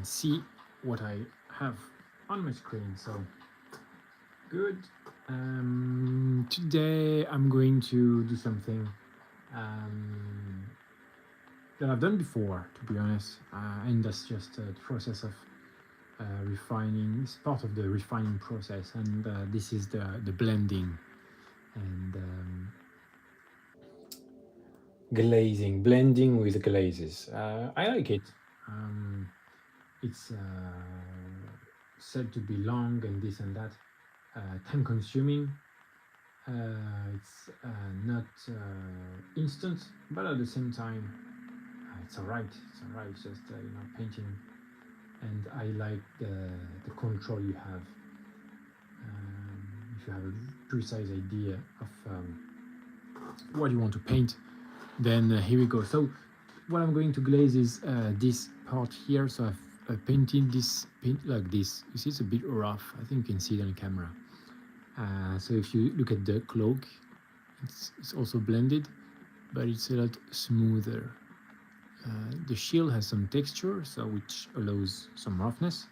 see what I have on my screen. So good. Today I'm going to do something that I've done before, to be honest, and that's just the process of refining. It's part of the refining process, and this is the blending and glazing, blending with glazes. I like it. It's said to be long and this and that, time consuming. It's not instant, but at the same time, it's alright. It's alright. It's just painting, and I like the control you have. If you have a precise idea of what you want to paint, then here we go. So what I'm going to glaze is this part here. So I've painted this paint like this. You see, it's a bit rough. I think you can see it on camera. So if you look at the cloak, it's also blended, but it's a lot smoother. The shield has some texture, so which allows some roughness.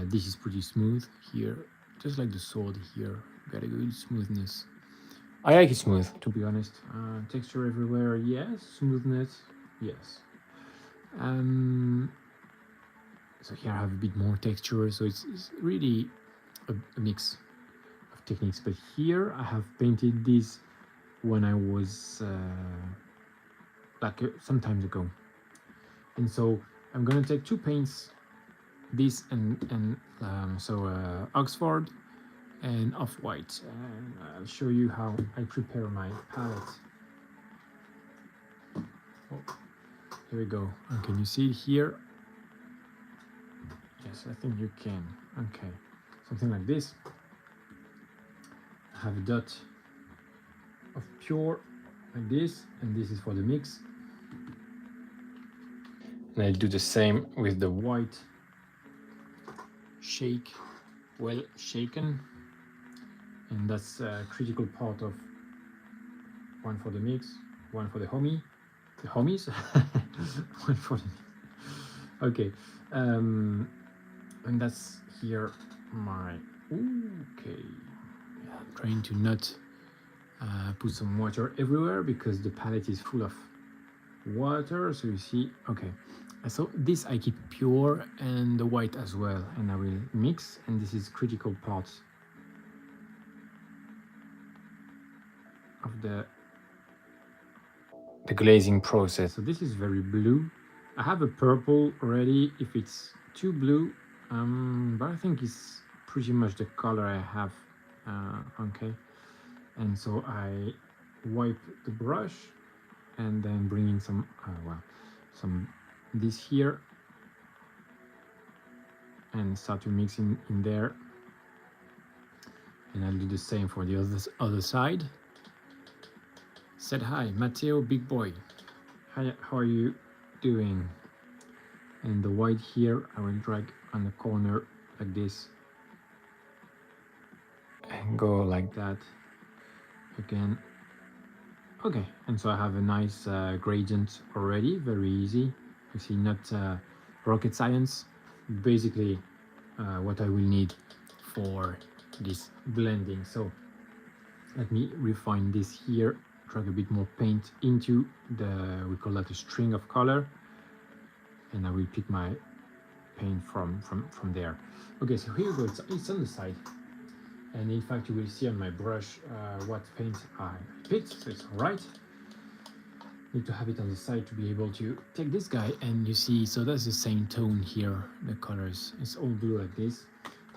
This is pretty smooth here, just like the sword here. Got a good smoothness. I like it smooth, to be honest. Texture everywhere, yes. Smoothness, yes. So here I have a bit more texture, so it's really a mix of techniques. But here I have painted this when I was some time ago, and so I'm gonna take two paints, this and Oxford and Off-White, and I'll show you how I prepare my palette. Oh, here we go. And can you see it here? Yes, I think you can. Okay, something like this. I have a dot of pure like this, and this is for the mix. And I'll do the same with the white. Shake, well shaken, and that's a critical part of one for the mix, one for the homies, one for the okay, and that's here my okay. Yeah, I'm trying to not put some water everywhere because the palette is full of water, so you see. Okay, so this I keep pure and the white as well, and I will mix, and this is critical part of the glazing process. So this is very blue. I have a purple already if it's too blue, but I think it's pretty much the color I have. Okay, and so I wipe the brush and then bring in some some this here and start to mix in there, and I'll do the same for the other side. Said hi, Matteo, big boy. Hi, how are you doing? And the white here I will drag on the corner like this and go like that again. Okay, and so I have a nice gradient already, very easy. You see, not rocket science. Basically what I will need for this blending. So let me refine this here, drag a bit more paint into we call that a string of color, and I will pick my paint from there. Okay, so here you go. It's on the side, and in fact you will see on my brush what paint I picked, so it's all right. Need to have it on the side to be able to take this guy, and you see, so that's the same tone here, the colors, it's all blue like this.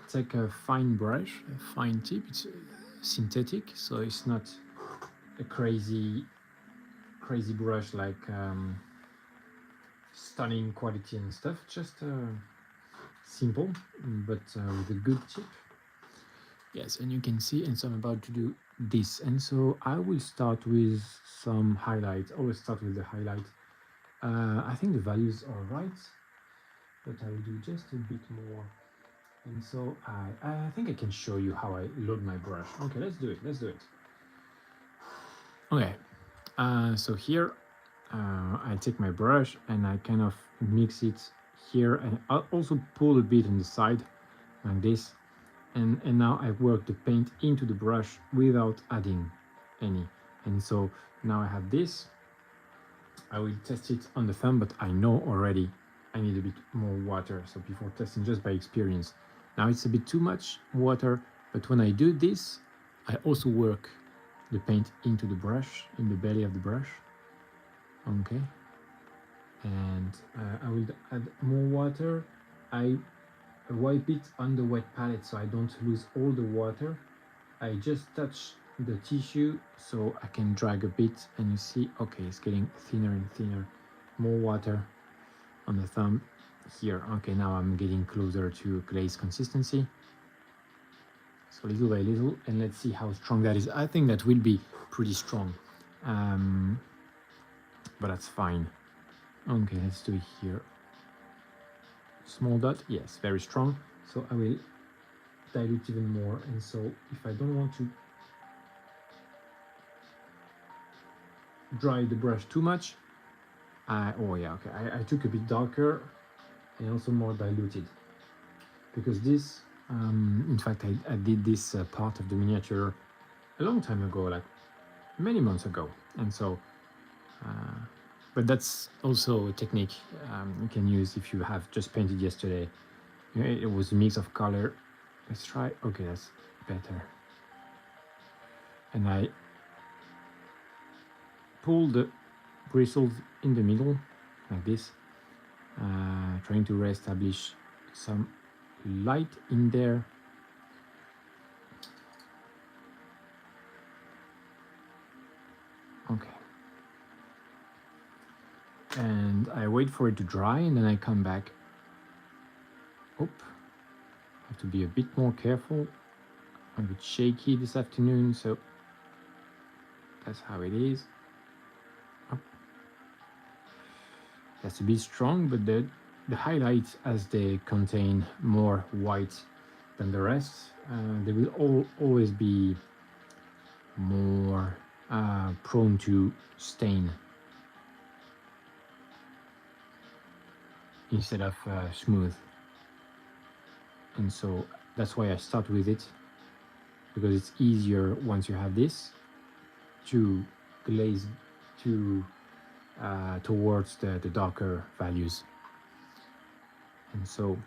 Take a fine brush, a fine tip, it's synthetic, so it's not a crazy brush like stunning quality and stuff, just simple, but with a good tip. Yes, and you can see, and so I'm about to do this, and so I will start with some highlights. Always start with the highlight. I think the values are right, but I will do just a bit more, and so I think I can show you how I load my brush. Okay, let's do it. Okay, so here I take my brush and I kind of mix it here, and I'll also pull a bit on the side like this, and now I work the paint into the brush without adding any. And so now I have this. I will test it on the thumb, but I know already I need a bit more water. So before testing, just by experience. Now it's a bit too much water, but when I do this, I also work the paint into the brush, in the belly of the brush. Okay. And I will add more water. I wipe it on the wet palette so I don't lose all the water. I just touch the tissue so I can drag a bit, and you see, okay, it's getting thinner and thinner. More water on the thumb here. Okay, now I'm getting closer to glaze consistency. So little by little, and let's see how strong that is. I think that will be pretty strong, but that's fine. Okay, let's do it here. Small dot, yes, very strong. So I will dilute even more, and so if I don't want to dry the brush too much, oh yeah, okay, I took a bit darker and also more diluted, because this, in fact, I did this part of the miniature a long time ago, like many months ago, and so but that's also a technique you can use if you have just painted yesterday. You know, it was a mix of color. Let's try. Okay, that's better. And I pull the bristles in the middle like this, trying to reestablish some light in there. Okay. And I wait for it to dry, and then I come back. Oop. Have to be a bit more careful. I'm a bit shaky this afternoon, so that's how it is. That's a bit strong, but the highlights, as they contain more white than the rest, they will always be more prone to stain instead of smooth. And so that's why I start with it, because it's easier once you have this to glaze towards the darker values. And so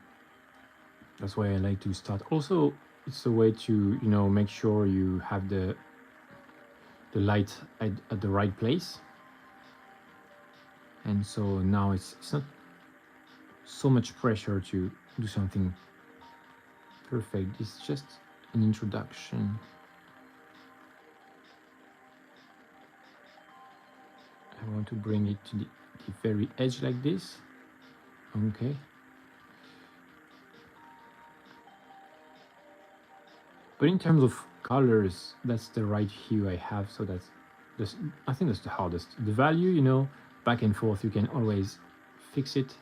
that's why I like to start. Also, it's a way to, you know, make sure you have the light at the right place. And so now it's not so much pressure to do something perfect. It's just an introduction. I want to bring it to the very edge like this. Okay. But in terms of colors, that's the right hue I have. So I think that's the hardest. The value, you know, back and forth, you can always fix it.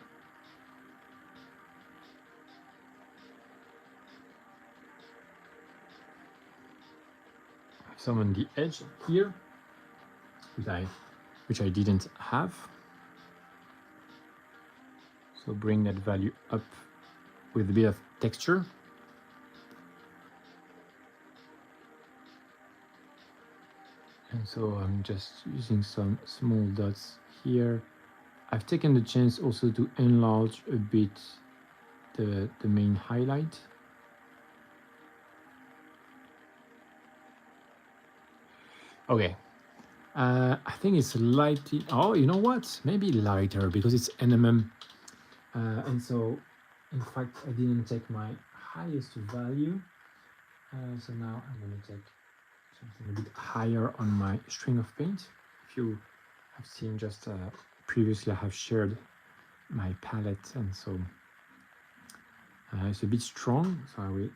Some on the edge here, which I didn't have. So bring that value up with a bit of texture. And so I'm just using some small dots here. I've taken the chance also to enlarge a bit the main highlight. Okay, I think it's lighting. Oh, you know what? Maybe lighter because it's NMM. And so, in fact, I didn't take my highest value. So now I'm going to take something a bit higher on my string of paint. If you have seen just previously, I have shared my palette, and so it's a bit strong. So I will.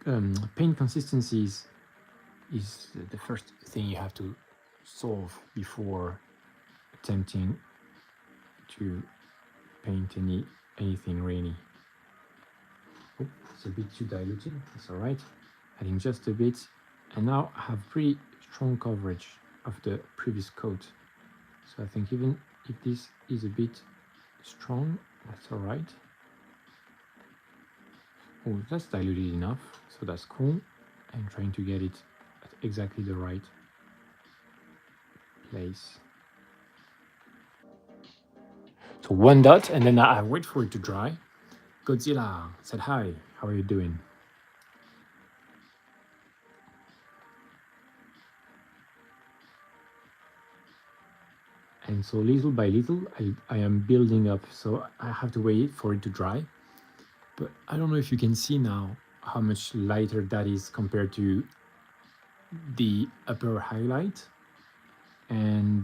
The paint consistencies is the first thing you have to solve before attempting to paint anything really. Oh, it's a bit too diluted. That's all right. Adding just a bit, and now I have pretty strong coverage of the previous coat. So I think even if this is a bit strong. That's all right. Oh, that's diluted enough, so that's cool. I'm trying to get it at exactly the right place. So one dot, and then I wait for it to dry. Godzilla said hi. How are you doing? And so little by little, I am building up. So I have to wait for it to dry. But I don't know if you can see now how much lighter that is compared to the upper highlight. And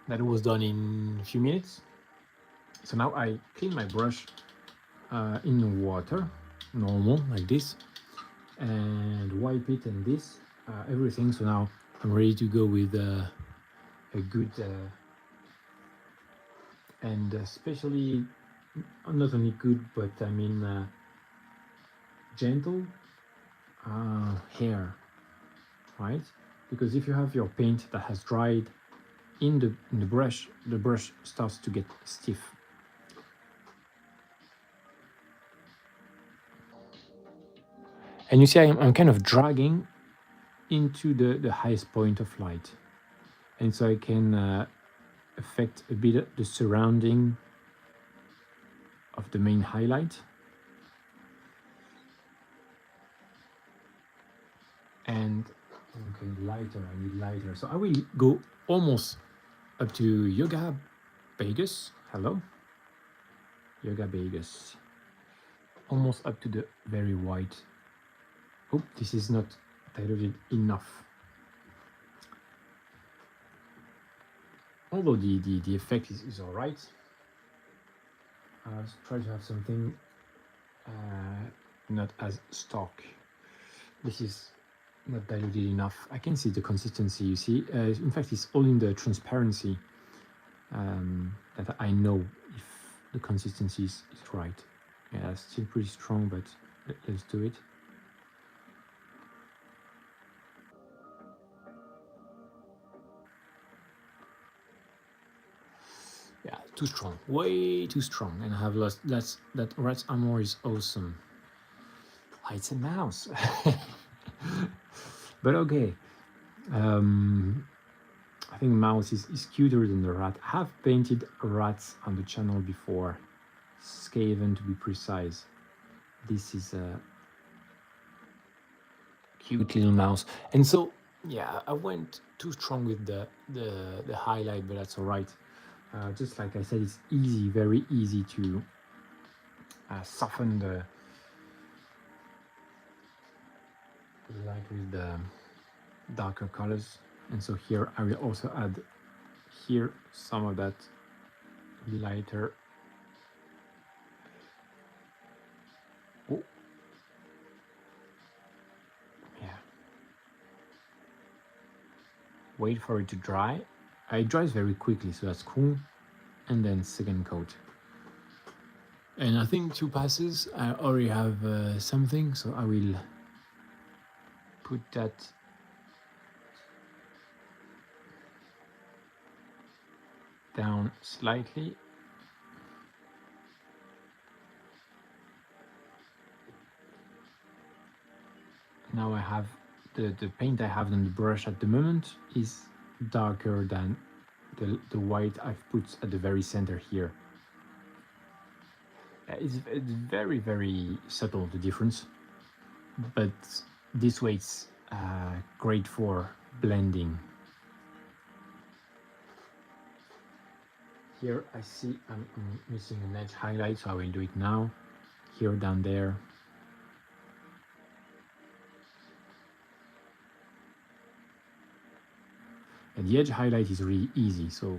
that was done in a few minutes. So now I clean my brush in water, normal, like this, and wipe it and this, everything. So now I'm ready to go with a good, and especially not only good, but I mean gentle hair, right? Because if you have your paint that has dried in the brush, the brush starts to get stiff. And you see, I'm kind of dragging into the highest point of light. And so I can affect a bit the surrounding of the main highlight. And okay, lighter, I need lighter. So I will go almost up to Yoga Vegas. Hello? Yoga Vegas. Almost up to the very white. Oh, this is not diluted enough. Although the effect is all right. Let's try to have something not as stark. This is not diluted enough. I can see the consistency, you see. In fact, it's all in the transparency that I know if the consistency is right. Yeah, it's still pretty strong, but let's do it. Yeah, too strong, way too strong, and I have lost. That rat's armor is awesome. It's a mouse, but okay. I think mouse is cuter than the rat. I have painted rats on the channel before, Skaven to be precise. This is a cute little mouse, and so yeah, I went too strong with the highlight, but that's all right. Just like I said, it's easy, very easy to soften the light with the darker colors. And so here I will also add here some of that lighter. Oh. Yeah. Wait for it to dry. It dries very quickly, so that's cool. And then second coat. And I think 2 passes, I already have something, so I will put that down slightly. Now I have the paint I have on the brush at the moment is darker than the white I've put at the very center here. It's very, very subtle, the difference, but this way it's great for blending. Here I see I'm missing an edge highlight, so I will do it now. Here, down there. And the edge highlight is really easy, so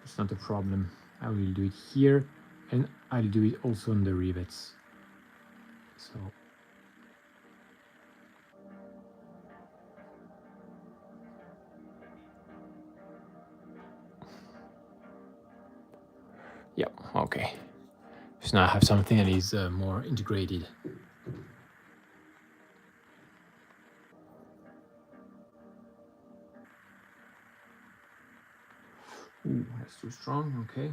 it's not a problem. I will do it here, and I'll do it also on the rivets. So yeah, okay. So now I have something that is more integrated. Ooh, let's too strong. Okay.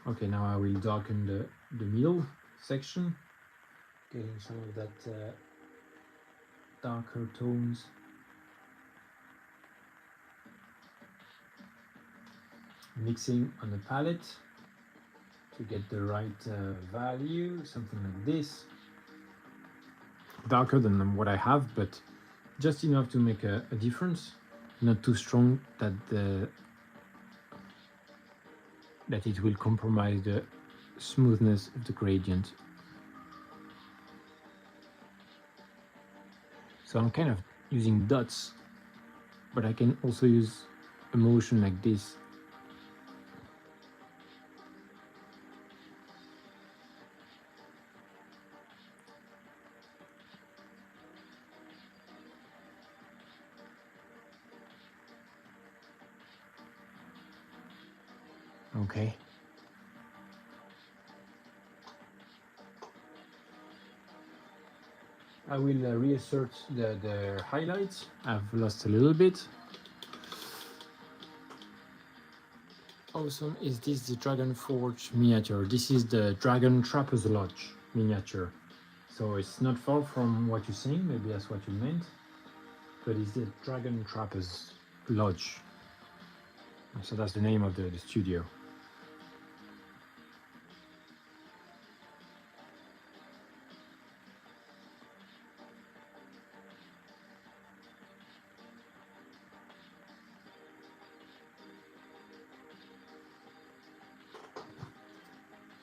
Okay, now I will darken the middle section, getting some of that darker tones. Mixing on the palette to get the right value, something like this. Darker than what I have, but just enough to make a difference. Not too strong that it will compromise the smoothness of the gradient. So I'm kind of using dots, but I can also use a motion like this. Okay. I will reassert the highlights. I've lost a little bit. Awesome. Is this the Dragon Forge miniature? This is the Dragon Trapper's Lodge miniature. So it's not far from what you're saying. Maybe that's what you meant. But it's the Dragon Trapper's Lodge. So that's the name of the studio.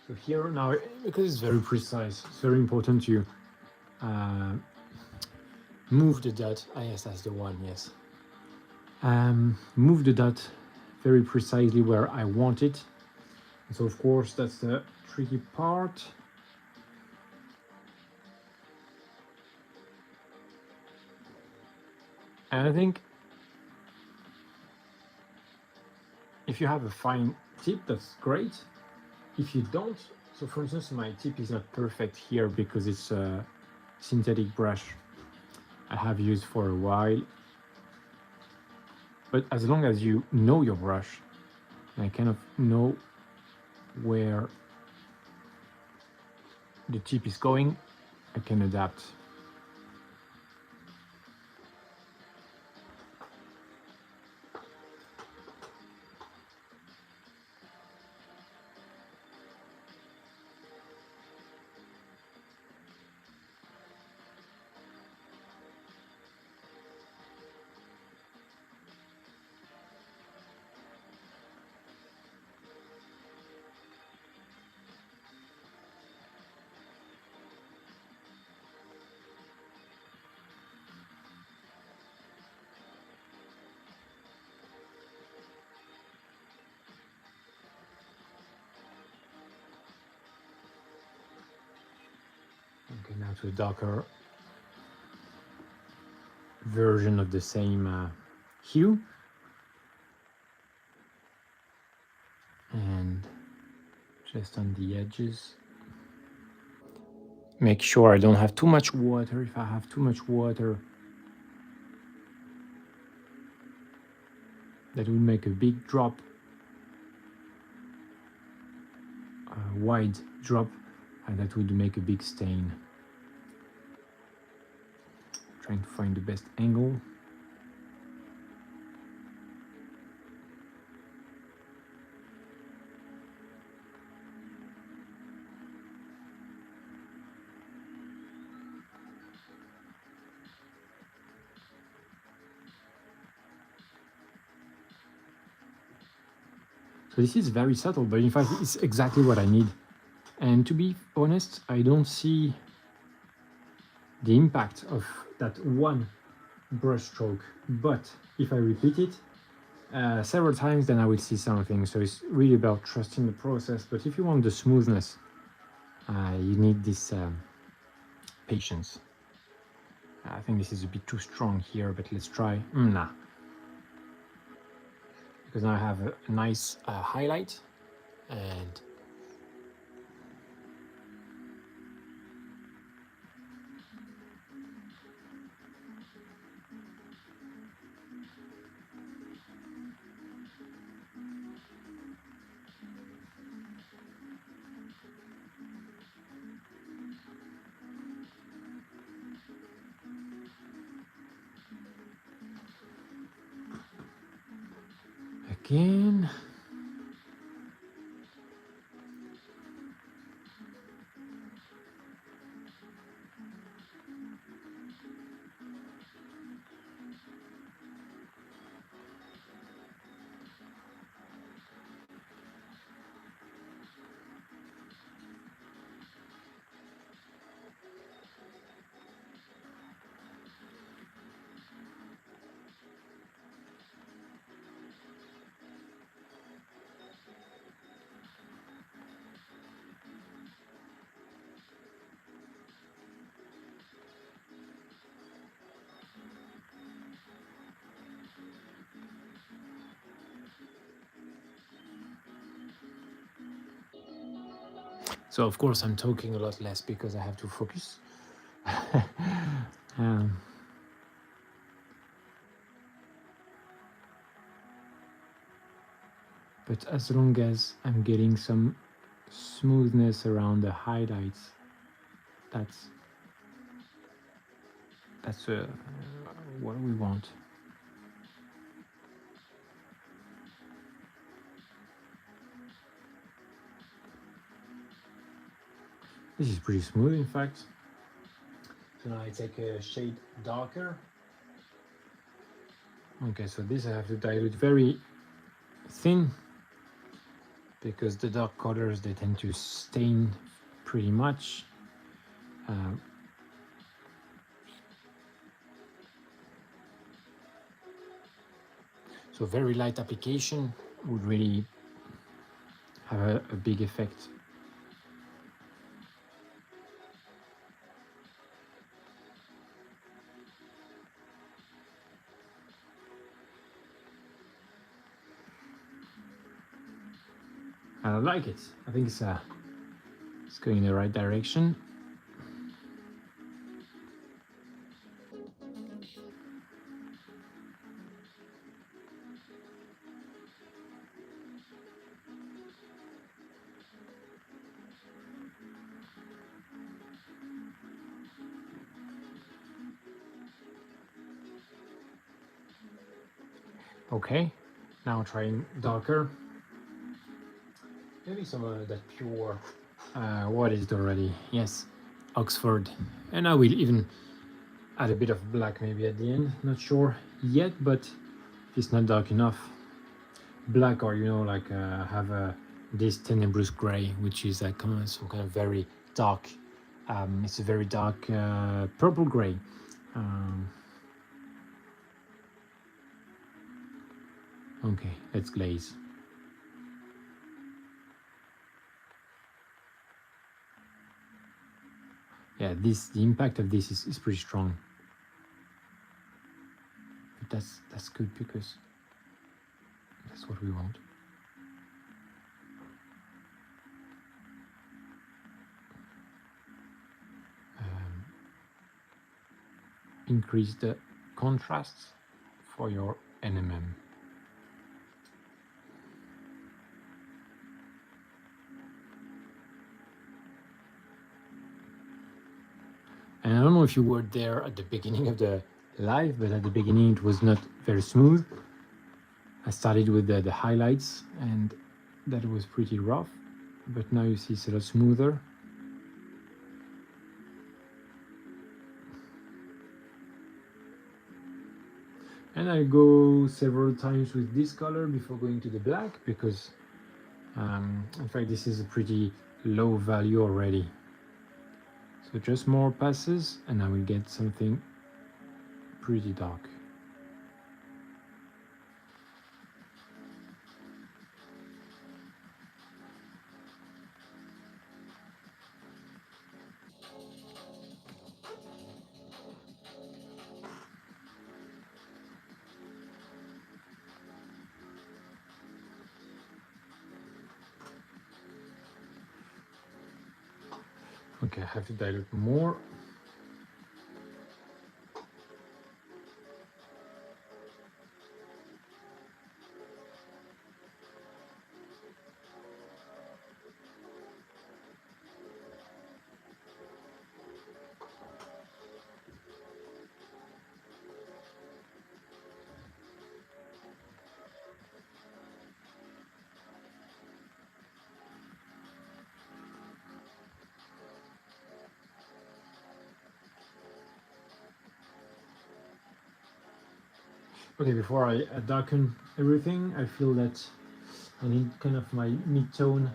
So here now, because it's very precise, it's very important to move the dot. Ah, yes, that's the one, yes. Move the dot very precisely where I want it. And so of course, that's the tricky part. And I think if you have a fine tip, that's great. If you don't, so for instance, my tip is not perfect here because it's a synthetic brush I have used for a while. But as long as you know your brush, and I kind of know where the tip is going, I can adapt. Okay, now to a darker version of the same hue. And just on the edges. Make sure I don't have too much water. If I have too much water, that would make a big drop, a wide drop, and that would make a big stain. Trying to find the best angle. So this is very subtle, but in fact it's exactly what I need. And to be honest, I don't see the impact of that one brush stroke, but if I repeat it several times, then I will see something. So it's really about trusting the process. But if you want the smoothness, you need this patience. I think this is a bit too strong here, but let's try. Nah. Because now I have a nice highlight, and again. So of course I'm talking a lot less because I have to focus. um, but as long as I'm getting some smoothness around the highlights, that's what we want. This is pretty smooth, in fact. So now I take a shade darker. Okay, so this I have to dilute very thin because the dark colors, they tend to stain pretty much. So very light application would really have a big effect. I like it. I think it's going in the right direction. Okay, now trying darker. Maybe some of that pure, what is it already? Yes, Oxford. And I will even add a bit of black maybe at the end. Not sure yet, but it's not dark enough. Black, or like have this tenebrous gray, which is some kind of very dark. It's a very dark purple gray. Okay, let's glaze. Yeah, the impact of this is pretty strong. But that's good because that's what we want. Increase the contrast for your NMM. And I don't know if you were there at the beginning of the live, but at the beginning it was not very smooth. I started with the highlights and that was pretty rough, but now you see it's a lot smoother. And I go several times with this color before going to the black because in fact this is a pretty low value already. So just more passes and I will get something pretty dark. Okay, I have to dilute more. Okay, before I darken everything, I feel that I need kind of my mid-tone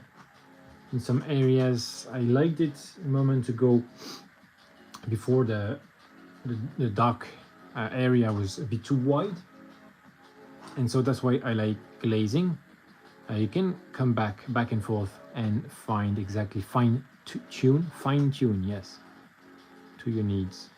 in some areas. I liked it a moment ago before the dark area was a bit too wide, and so that's why I like glazing. You can come back and forth and find exactly fine tune, yes, to your needs.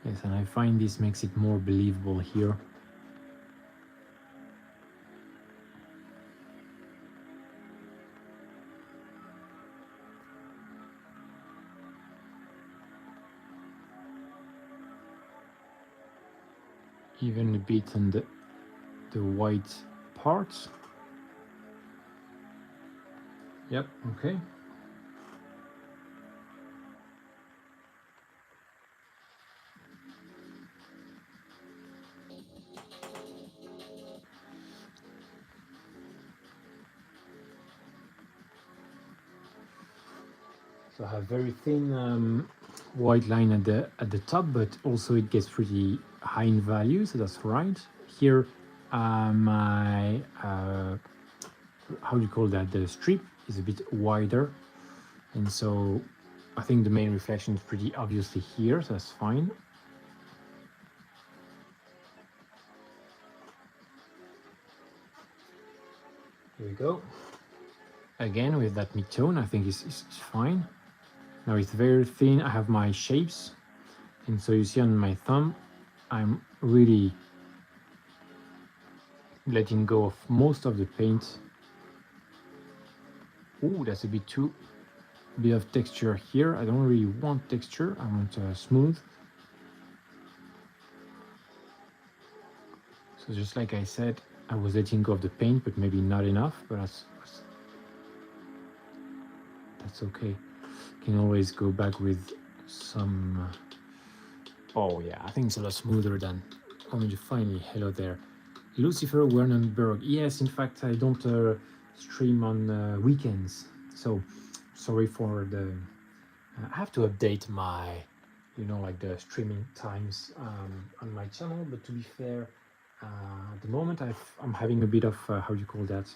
Yes, and I find this makes it more believable here. Even a bit on the white parts. Yep, okay. So I have very thin white line at the top, but also it gets pretty high in value, so that's right. Here, my how do you call that? The strip is a bit wider, and so I think the main reflection is pretty obviously here, so that's fine. Here we go. Again with that mid-tone, I think it's fine. Now it's very thin. I have my shapes, and so you see on my thumb, I'm really letting go of most of the paint. Oh, that's a bit too bit of texture here. I don't really want texture. I want smooth. So just like I said, I was letting go of the paint, but maybe not enough. But that's okay. Can always go back with some. Oh yeah, I think it's a lot smoother than. Oh, finally, hello there. Lucifer Wernenberg. Yes, in fact, I don't stream on weekends, so sorry for the. I have to update my, like the streaming times on my channel. But to be fair, at the moment I'm having a bit of how do you call that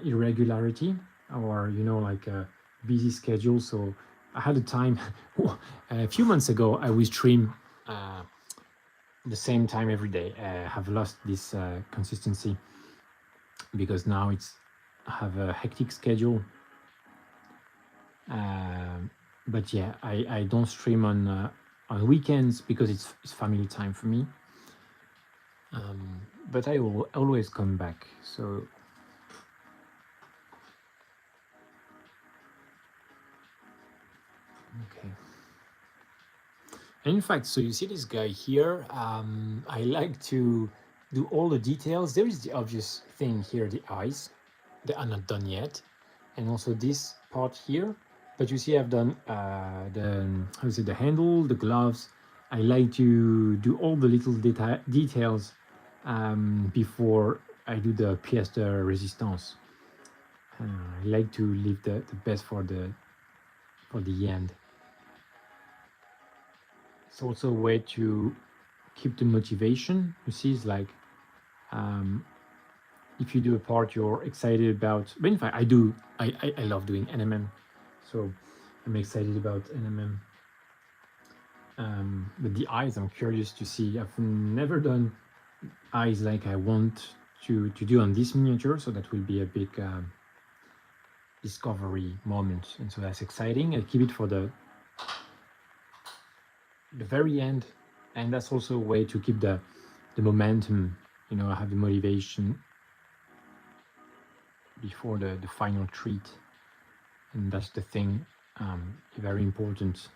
irregularity, or like a busy schedule. So I had a time a few months ago I would stream. The same time every day. Have lost this consistency because now I have a hectic schedule. But yeah, I don't stream on weekends because it's family time for me. But I will always come back. So okay. And in fact, so you see this guy here. I like to do all the details. There is the obvious thing here, the eyes. They are not done yet, and also this part here. But you see, I've done the handle, the gloves. I like to do all the little details before I do the pièce de résistance. I like to leave the best for the end. It's also a way to keep the motivation. You see, it's like if you do a part you're excited about. But in fact, I love doing NMM, so I'm excited about NMM. But the eyes, I'm curious to see. I've never done eyes like I want to do on this miniature, so that will be a big discovery moment, and so that's exciting. I keep it for the very end, and that's also a way to keep the momentum. I have the motivation before the final treat, and that's the thing very important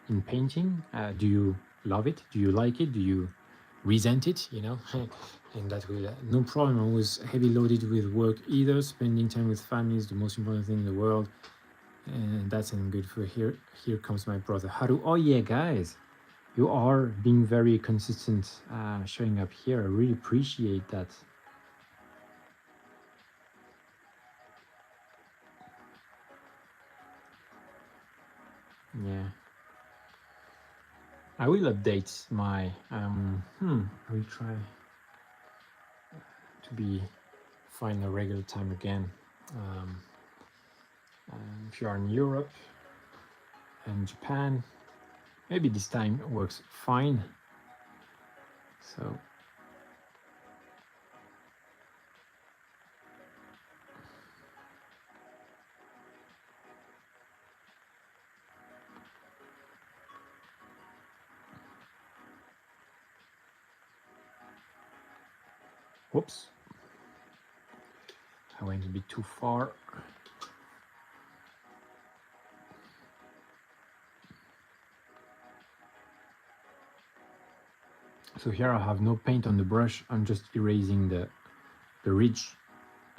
in painting. Do you love it? Do you like it? Do you resent it, you know, and that will no problem. I was heavy loaded with work either. Spending time with family is the most important thing in the world, and that's not good for here. Here comes my brother. How do? Oh yeah, guys, you are being very consistent, showing up here. I really appreciate that. Yeah, I will update my. I will try to be find a regular time again. Um, if you are in Europe and Japan, maybe this time works fine. So whoops, I went a bit too far. So here I have no paint on the brush. I'm just erasing the ridge.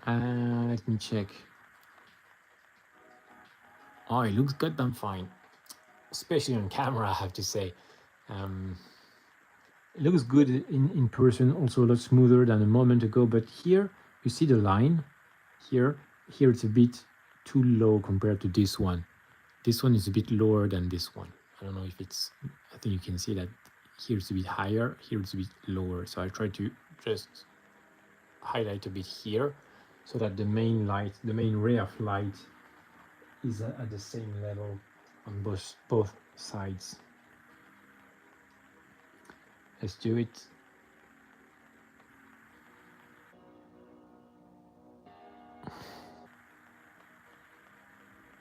Let me check. Oh, it looks goddamn fine, especially on camera, I have to say. It looks good in person, also a lot smoother than a moment ago. But here you see the line. Here it's a bit too low compared to this one. This one is a bit lower than this one. I don't know if it's, I think you can see that here it's a bit higher, here it's a bit lower. So I try to just highlight a bit here so that the main light, the main ray of light is at the same level on both sides. Let's do it.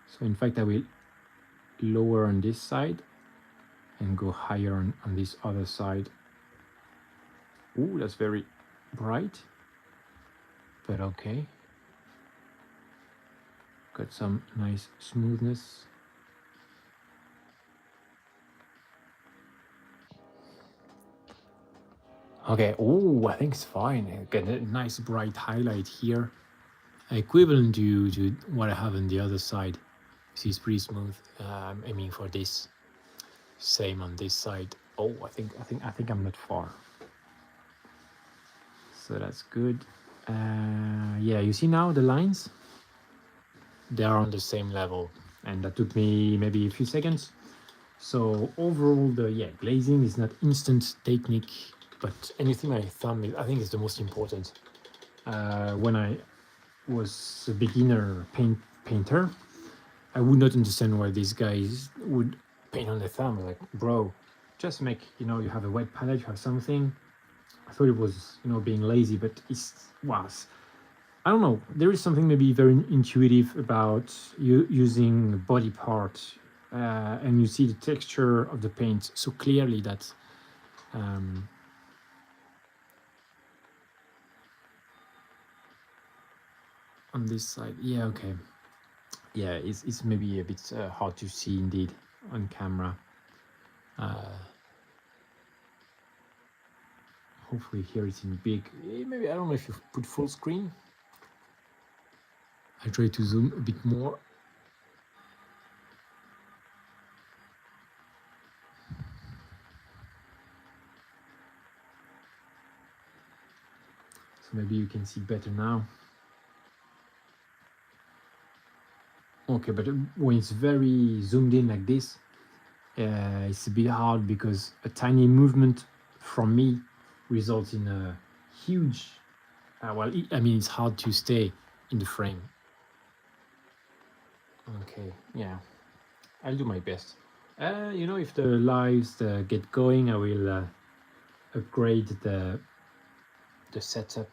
So in fact, I will lower on this side and go higher on this other side. Ooh, that's very bright, but okay. Got some nice smoothness. Okay, oh, I think it's fine. Got a nice bright highlight here. Equivalent to what I have on the other side. See, it's pretty smooth. I'm aiming for this. Same on this side. Oh, I think I'm not far. So that's good. Yeah, you see now the lines? They are on the same level, and that took me maybe a few seconds. So overall, the glazing is not instant technique, but anything I thumb, I think is the most important. When I was a beginner painter, I would not understand why these guys would paint on the thumb. Like, bro, just make, you have a wet palette, you have something. I thought it was, being lazy, but it was. I don't know. There is something maybe very intuitive about you using body part, and you see the texture of the paint so clearly that on this side. Yeah, okay. Yeah, it's maybe a bit hard to see indeed on camera. Hopefully here it's in big. Maybe I don't know if you put full screen. I try to zoom a bit more. So maybe you can see better now. Okay, but when it's very zoomed in like this, it's a bit hard because a tiny movement from me results in a huge. I mean, it's hard to stay in the frame. Okay, yeah, I'll do my best. If the lives get going, I will upgrade the setup.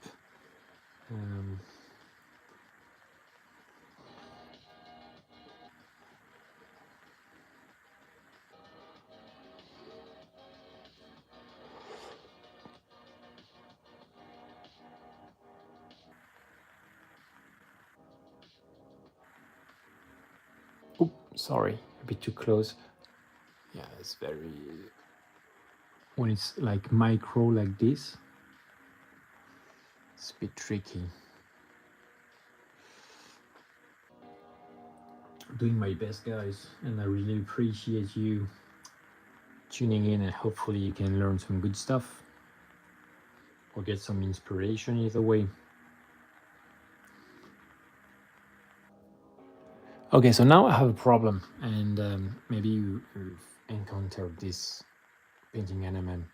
Sorry, a bit too close. Yeah, it's very. when it's like micro like this, it's a bit tricky. Doing my best, guys, and I really appreciate you tuning in, and hopefully you can learn some good stuff or get some inspiration either way. Okay, so now I have a problem, and maybe you've encountered this painting element.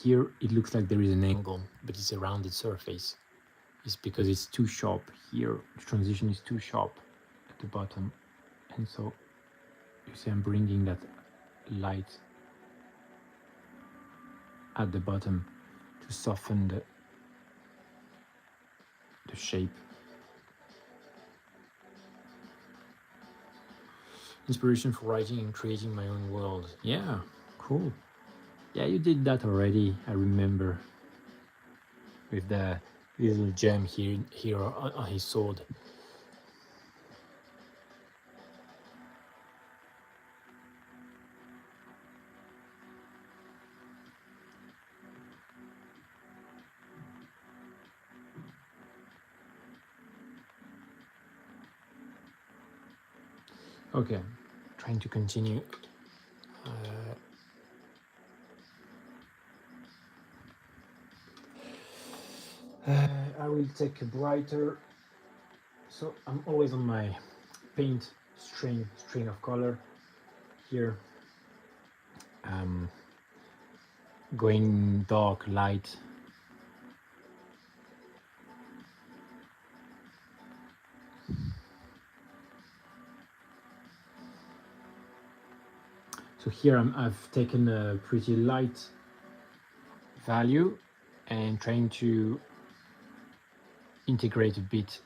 Here it looks like there is an angle, but it's a rounded surface. It's because it's too sharp. Here the transition is too sharp at the bottom, and so you see I'm bringing that light at the bottom to soften the shape. Inspiration for writing and creating my own world. Yeah, cool. Yeah, you did that already, I remember, with the little gem here on his sword. Okay, trying to continue. I will take a brighter, so I'm always on my paint string of color here, going dark, light. So here I've taken a pretty light value and trying to integrate a bit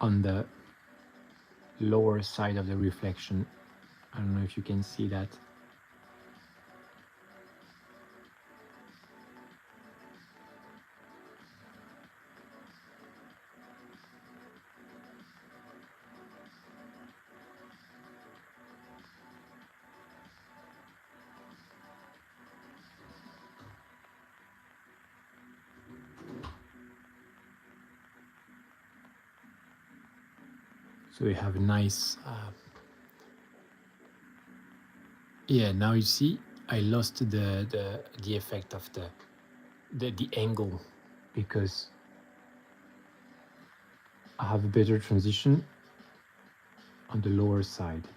on the lower side of the reflection. I don't know if you can see that. So we have a nice, yeah, now you see I lost the effect of the angle, because I have a better transition on the lower side.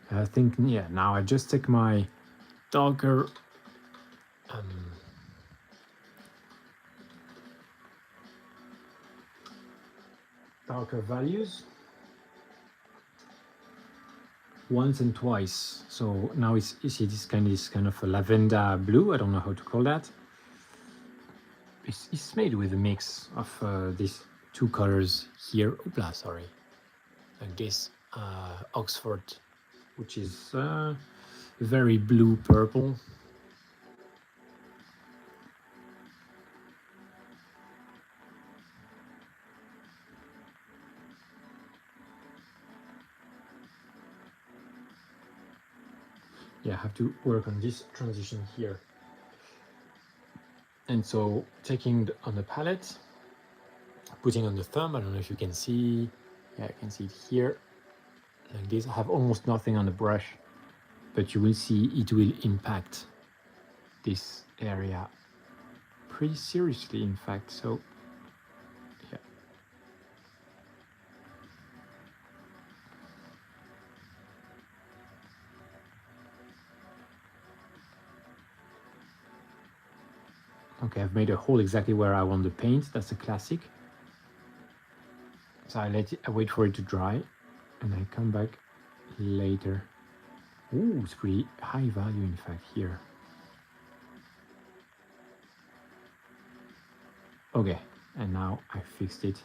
I think, yeah, now I just take my darker values once and twice. So now you see this kind of a lavender blue. I don't know how to call that. It's made with a mix of these two colors here. Oopla, sorry. Like this Oxford, which is very blue purple. Yeah, I have to work on this transition here. And so taking on the palette, putting on the thumb, I don't know if you can see, yeah, I can see it here, like this. I have almost nothing on the brush, but you will see it will impact this area pretty seriously, in fact. So yeah. Okay, I've made a hole exactly where I want the paint. That's a classic. So I wait for it to dry, and I come back later. Ooh, it's pretty high value, in fact, here. Okay, and now I fixed it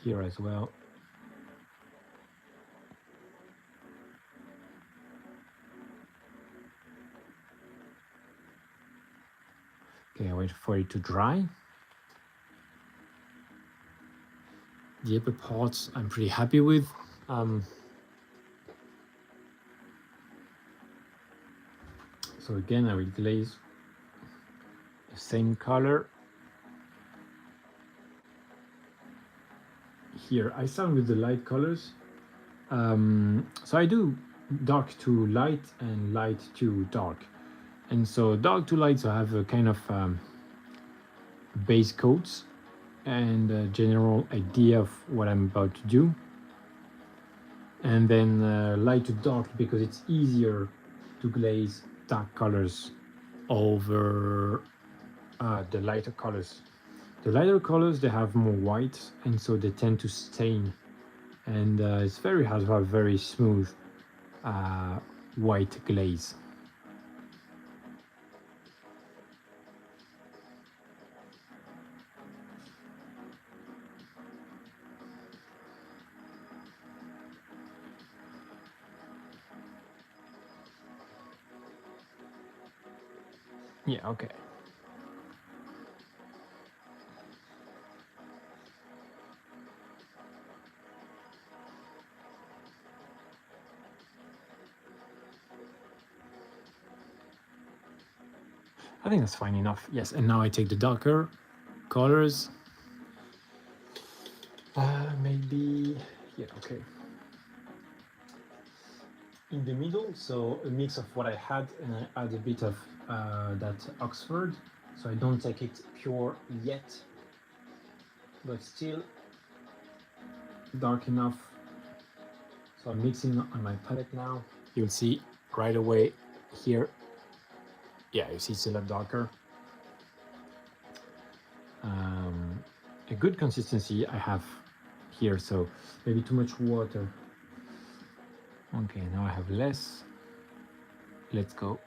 here as well. Okay, I wait for it to dry. The upper parts I'm pretty happy with. So again, I will glaze the same color. Here, I start with the light colors. So I do dark to light and light to dark. And so dark to light, so I have a kind of base coats and a general idea of what I'm about to do. And then light to dark, because it's easier to glaze dark colors over the lighter colors. The lighter colors, they have more white, and so they tend to stain. And it's very hard to have very smooth white glaze. Yeah, okay. I think that's fine enough. Yes, and now I take the darker colors. Maybe, yeah, okay. In the middle, so a mix of what I had, and I add a bit of that Oxford. So I don't take it pure yet, but still dark enough. So I'm mixing on my palette now. You'll see right away here. Yeah, you see it's a lot darker. A good consistency I have here, so maybe too much water. Okay, now I have less. Let's go.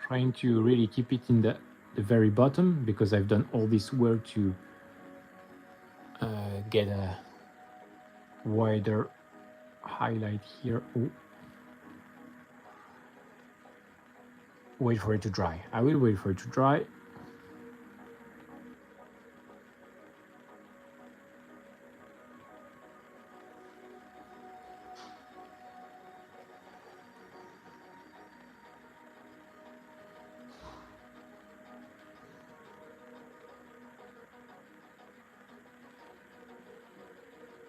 Trying to really keep it in the very bottom, because I've done all this work to get a wider highlight here. Ooh. Wait for it to dry. I will wait for it to dry.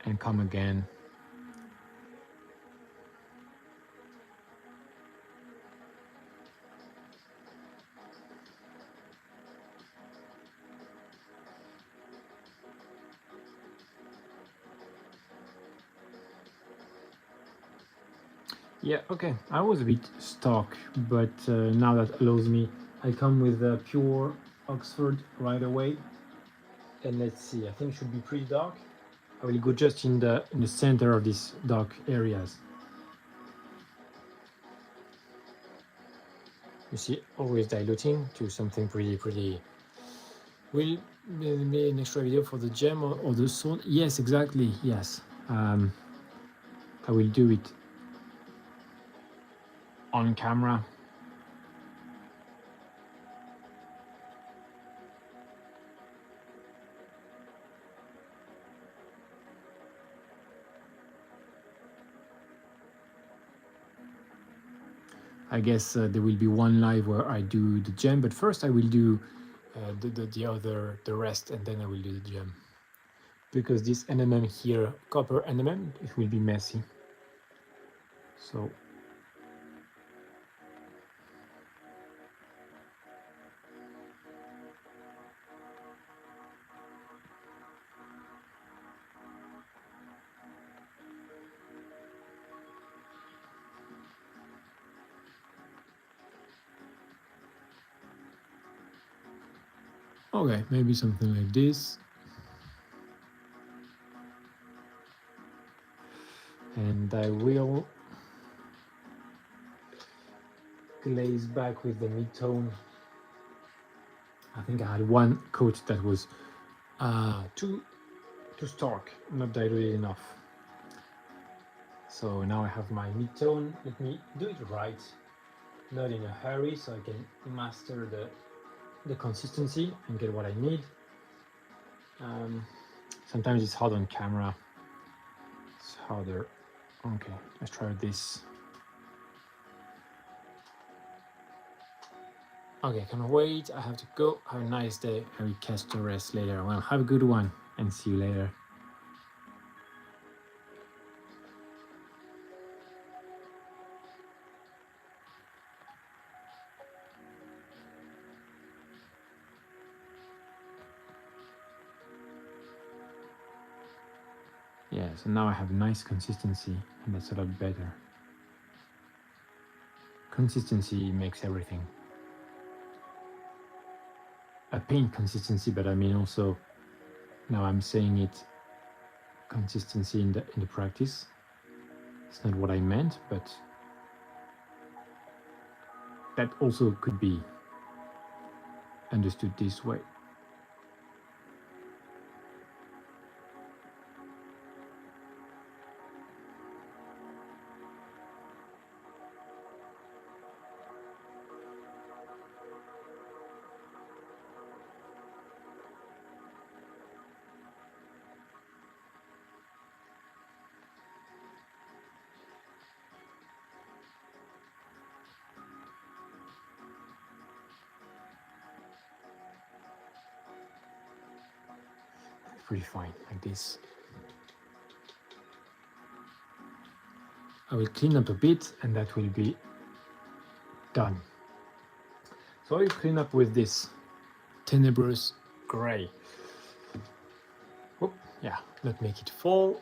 And come again. Yeah, okay. I was a bit stuck, but now that allows me, I come with a pure Oxford right away. And let's see, I think it should be pretty dark. I will go just in the center of these dark areas. You see, always diluting to something pretty. Will be an extra video for the gem or the sword? Yes, exactly. Yes, I will do it on camera. I guess there will be one live where I do the gem, but first I will do the rest, and then I will do the gem. Because this NMM here, copper NMM, it will be messy. So okay, maybe something like this. And I will glaze back with the mid-tone. I think I had one coat that was too stark, not diluted enough. So now I have my mid-tone. Let me do it right, not in a hurry, so I can master the consistency and get what I need. Sometimes it's hard on camera. It's harder. Okay, let's try this. Okay, I can't wait. I have to go. Have a nice day. I will catch the rest later. Well, have a good one and see you later. Yeah, so now I have nice consistency and that's a lot better. Consistency makes everything. I paint consistency, but I mean also, now I'm saying it, consistency in the practice. It's not what I meant, but that also could be understood this way. Pretty fine, like this. I will clean up a bit and that will be done. So I will clean up with this tenebrous gray. Oh, yeah, not make it fall.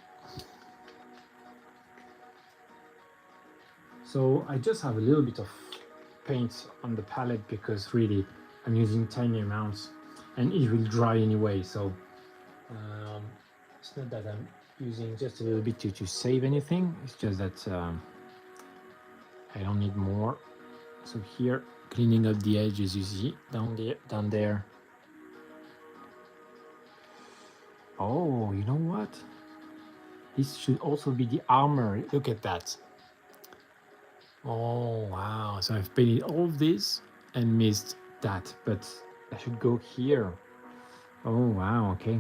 So I just have a little bit of paint on the palette because really I'm using tiny amounts and it will dry anyway. So it's not that I'm using just a little bit to save anything. It's just that I don't need more. So here, cleaning up the edges, you see down there. Oh, you know what? This should also be the armor. Look at that. Oh, wow. So I've painted all of this and missed that, but I should go here. Oh, wow. Okay.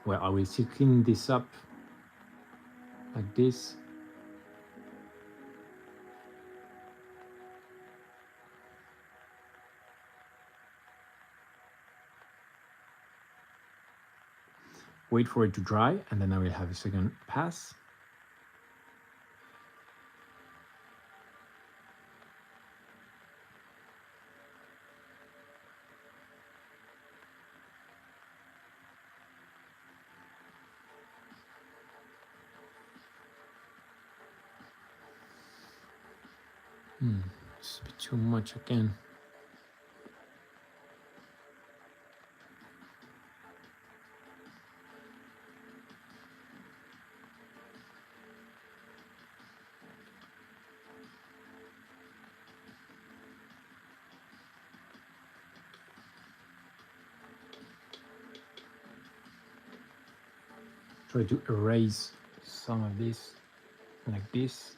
Well, I will still clean this up like this. Wait for it to dry, and then I will have a second pass. It's a bit too much again. Try to erase some of this like this.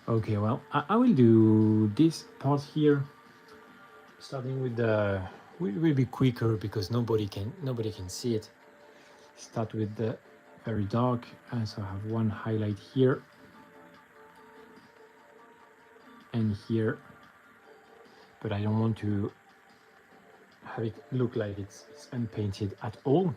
Okay, well, I will do this part here, starting with the. Will be quicker because nobody can see it. Start with the very dark, so I have one highlight here and here, but I don't want to have it look like it's unpainted at all.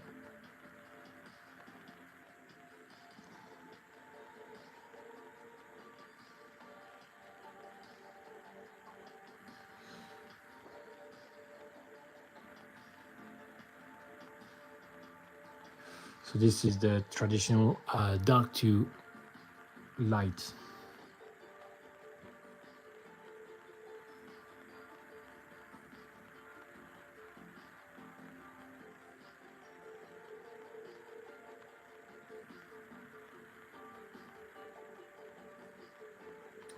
So this is the traditional dark to light.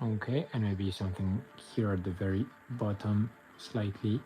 Okay, and maybe something here at the very bottom slightly.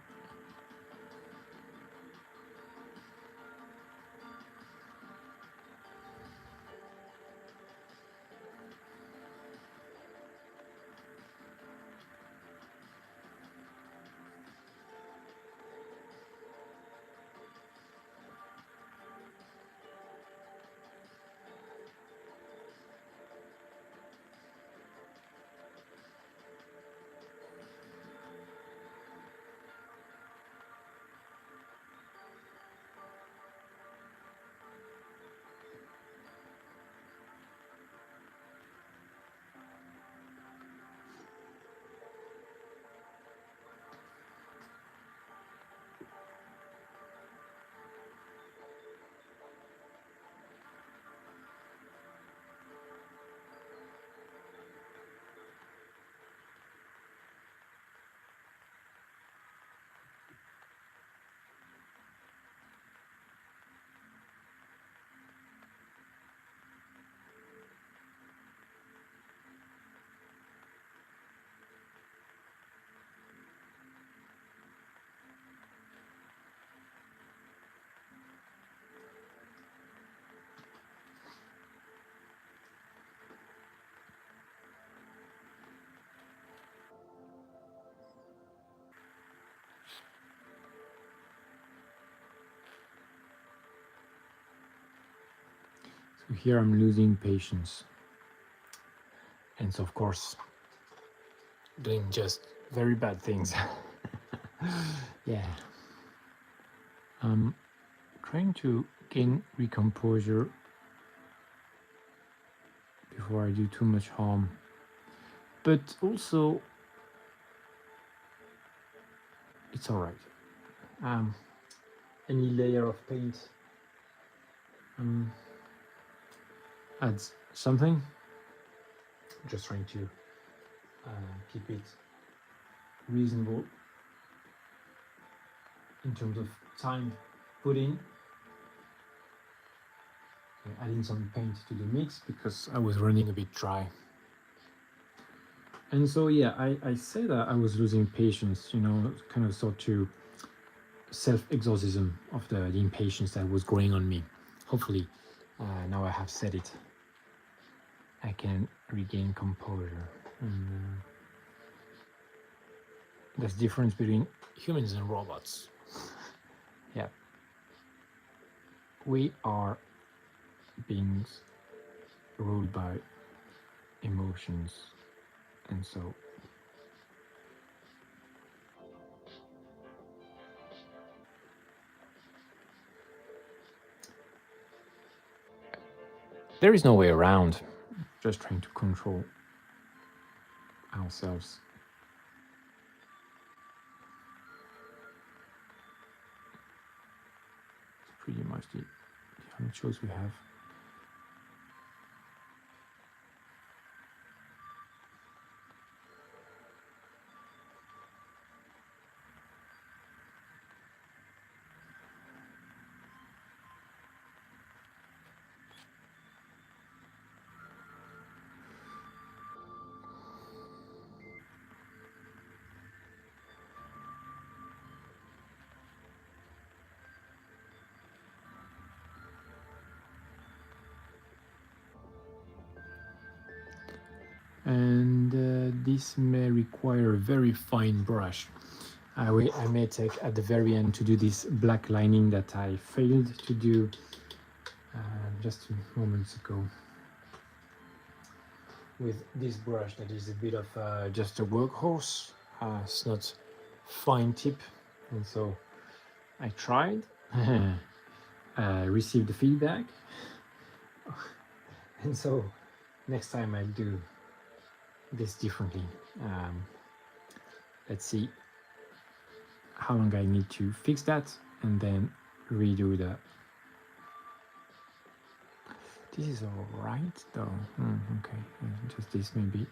So here I'm losing patience. And so of course, doing just very bad things. Yeah. I'm trying to gain recomposure before I do too much harm. But also, it's all right. Any layer of paint adds something. Just trying to keep it reasonable in terms of time put in. Adding some paint to the mix because I was running a bit dry. And so yeah, I said I was losing patience, you know, kind of sort to self-exorcism of the impatience that was growing on me. Hopefully, now I have said it, I can regain composure. And there's difference between humans and robots. Yeah. We are beings ruled by emotions, and so there is no way around just trying to control ourselves. It's pretty much the only choice we have. And this may require a very fine brush. I may take at the very end to do this black lining that I failed to do just moments ago with this brush that is a bit of just a workhorse. It's not fine tip, and so I tried, received the feedback, and so next time I'll do this differently. Let's see how long I need to fix that and then redo the. This is all right though. Okay, just this maybe.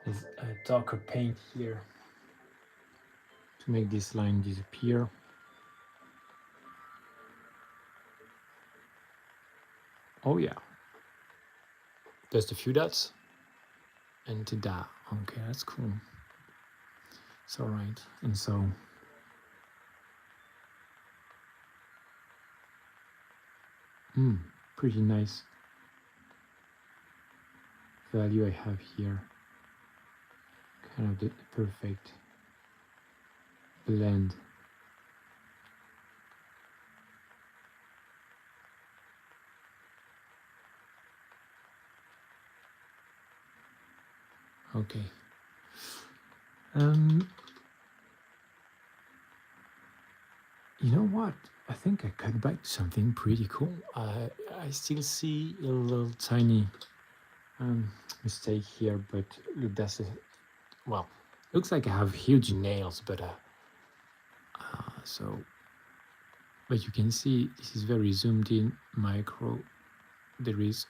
is a darker paint here to make this line disappear. Oh yeah, just a few dots and ta-da. Okay, that's cool. It's all right. And so pretty nice value I have here. Kind of the perfect blend. Okay. You know what? I think I cut back to something pretty cool. I still see a little tiny mistake here, but look, that's a, well, looks like I have huge nails, but but you can see this is very zoomed in micro. There is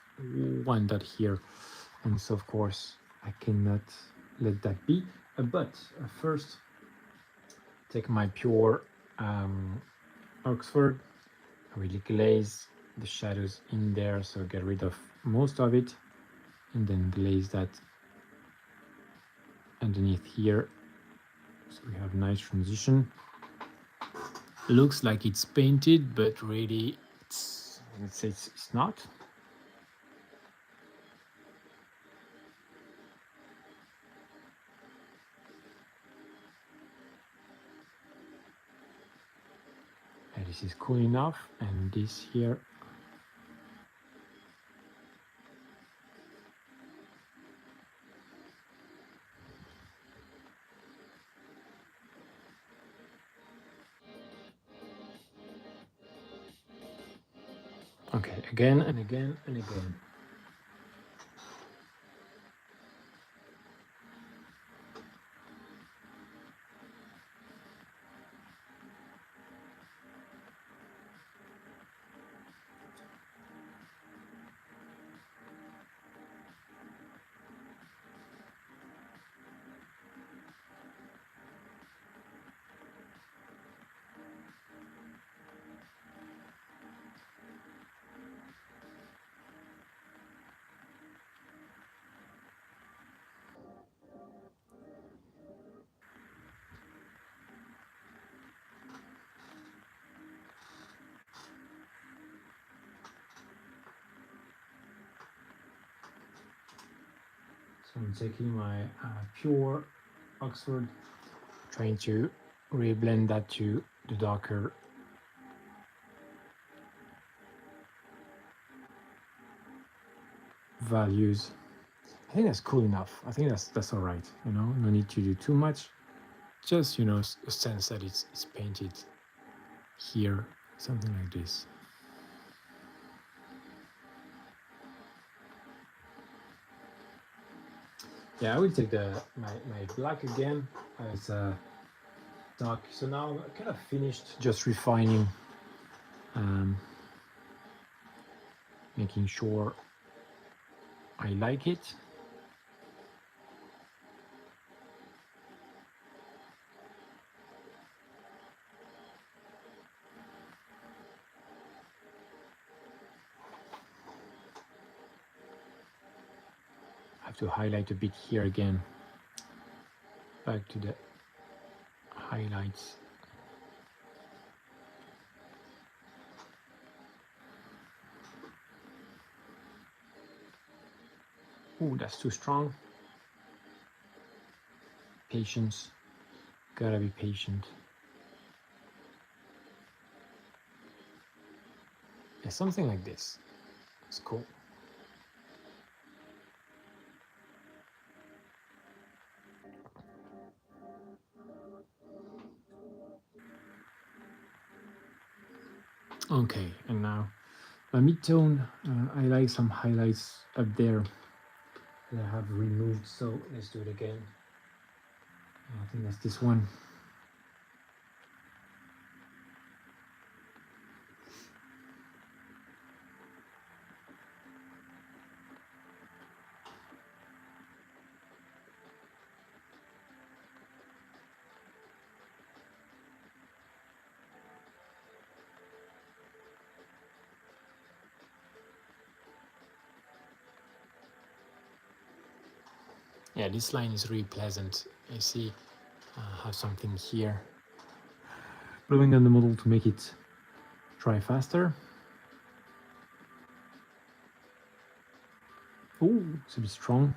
one dot here, and so of course I cannot let that be. But first, take my pure Oxford, really glaze the shadows in there, so get rid of most of it, and then glaze that underneath here, so we have nice transition. Looks like it's painted, but really it's not. And this is cool enough, and this here okay, again and again and again. So I'm taking my pure Oxford, trying to reblend that to the darker values. I think that's cool enough. I think that's all right. You know, no need to do too much. Just, you know, a sense that it's painted here, something like this. Yeah, I will take my black again as dark. So now I'm kind of finished just refining, making sure I like it. I have to highlight a bit here again. Back to the highlights. Oh, that's too strong. Patience. Gotta be patient. Yeah, something like this. It's cool. Okay, and now my mid-tone, I like some highlights up there that I have removed, so let's do it again. I think that's this one. Yeah, this line is really pleasant. You see, I have something here. Blowing on the model to make it dry faster. Oh, it's a bit strong.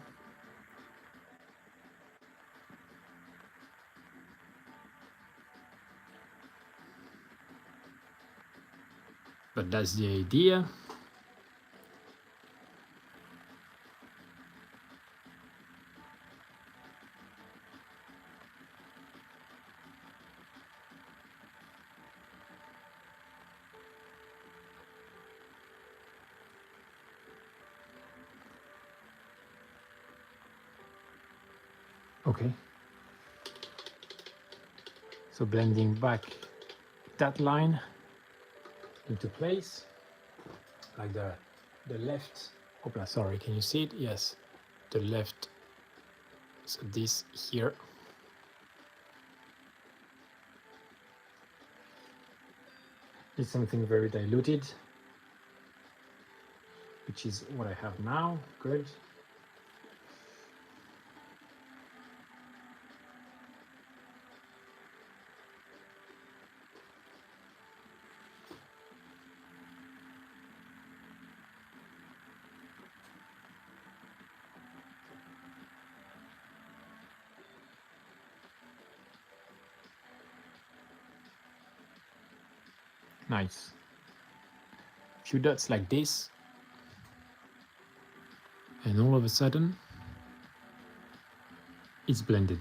But that's the idea. Okay. So blending back that line into place, like the left. Opla, sorry, can you see it? Yes, the left. So this here. Is something very diluted, which is what I have now. Good. Nice. Few dots like this, and all of a sudden it's blended.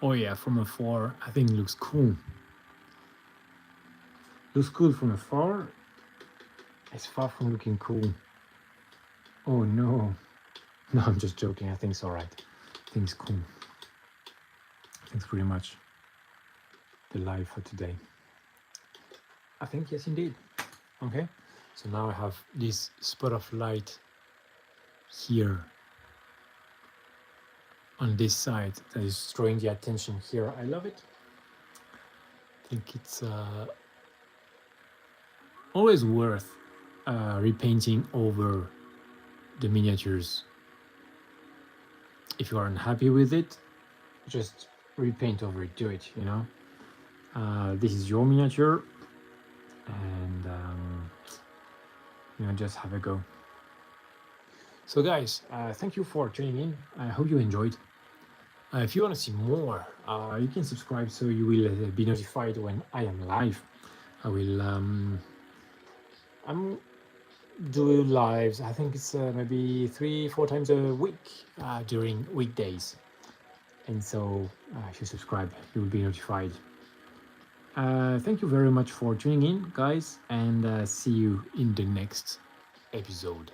Oh yeah, from afar, I think it looks cool. Looks cool from afar. It's far from looking cool. Oh no. No, I'm just joking. I think it's alright. I think it's cool. I think it's pretty much the live for today. I think yes, indeed. Okay. So now I have this spot of light here on this side that is drawing the attention here. I love it. I think it's always worth repainting over the miniatures. If you are unhappy with it, just repaint over it, do it, you know. This is your miniature, and you know, just have a go. So guys, thank you for tuning in. I hope you enjoyed. If you want to see more, you can subscribe so you will be notified when I am live. I will I'm do lives. I think it's maybe 3-4 times a week during weekdays, and so if you subscribe, you will be notified. Thank you very much for tuning in, guys, and see you in the next episode.